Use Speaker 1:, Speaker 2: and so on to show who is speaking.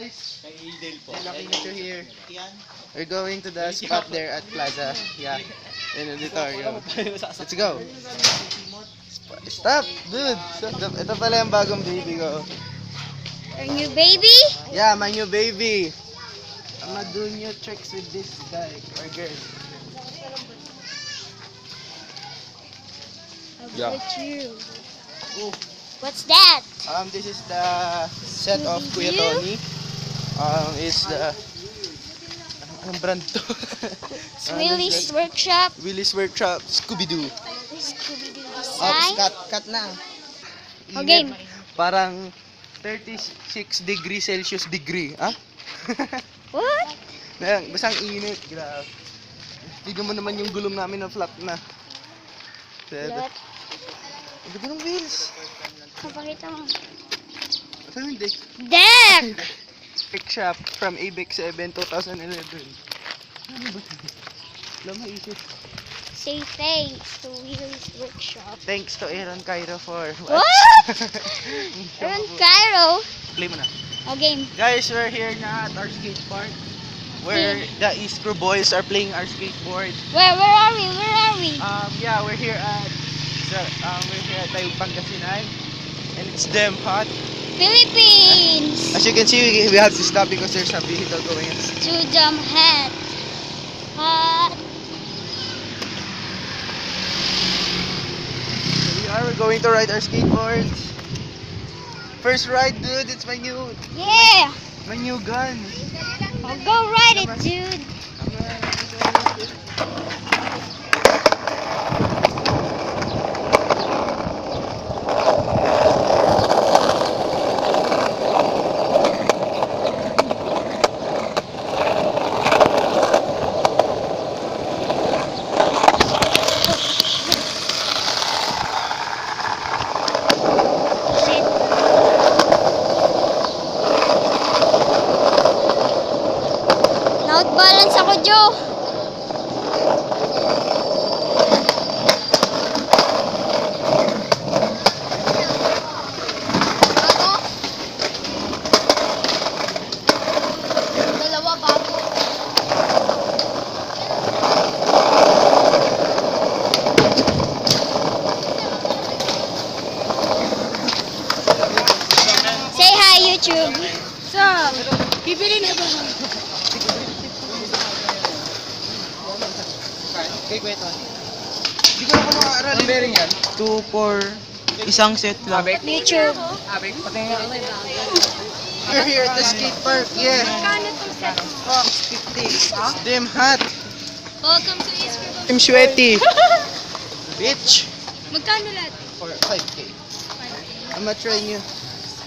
Speaker 1: guys. Lucky to here. We're going to the spot there at Plaza. Yeah. In auditorium. Let's go. Stop, dude. Stop. Ito pala yung bagong baby ko.
Speaker 2: Your new baby?
Speaker 1: Yeah, my new baby. I'm not doing new tricks with this guy or girl. Yeah.
Speaker 2: With you. What's that?
Speaker 1: This is the set of Kuya Tony. Is the anong brand to?
Speaker 2: Willy's Workshop.
Speaker 1: Willy's Workshop Scooby-Doo.
Speaker 2: Scooby-Doo
Speaker 1: Ops,
Speaker 2: design.
Speaker 1: cut na.
Speaker 2: O, game.
Speaker 1: Parang 36 degrees Celsius degree, ah?
Speaker 2: What?
Speaker 1: Basang init, grabe. Tignan mo naman yung gulong namin na flat na.
Speaker 2: What?
Speaker 1: Ang ganda ng wheels.
Speaker 2: Kapakita mo.
Speaker 1: Ito hindi.
Speaker 2: Deck!
Speaker 1: Pick shop from ABEX 7 2011. Ano ba? Wala maisip.
Speaker 2: Say thanks to Willy's Workshop.
Speaker 1: Thanks to Aaron Cairo for
Speaker 2: What? Aaron Cairo.
Speaker 1: Play mo na.
Speaker 2: O, game.
Speaker 1: Guys, we're here na at our skate park where the East Crew boys are playing our skateboard.
Speaker 2: Where are we? Where are we?
Speaker 1: Yeah, we're here at Tayug Pangasinan, and it's damn hot.
Speaker 2: Philippines!
Speaker 1: As you can see, we have to stop because there's a vehicle going in.
Speaker 2: To jump head.
Speaker 1: We're going to ride our skateboards. First ride, dude. It's my new gun.
Speaker 2: I'll go ride it, dude. Balance ako, Joe. Dalawa bago. Say hi, YouTube. So, bibili na ba?
Speaker 1: Okay, kwento. Hindi ko na kumakaaralin. Ang bearing yan? 2, 4, isang set lang.
Speaker 2: YouTube.
Speaker 1: We're here at the skate park, yeah.
Speaker 2: Magkano itong set?
Speaker 1: Fox 50. It's damn hot.
Speaker 2: Welcome to East Crew.
Speaker 1: I'm sweaty. Bitch.
Speaker 2: Magkano lahat?
Speaker 1: For 5K. I'm not trying you.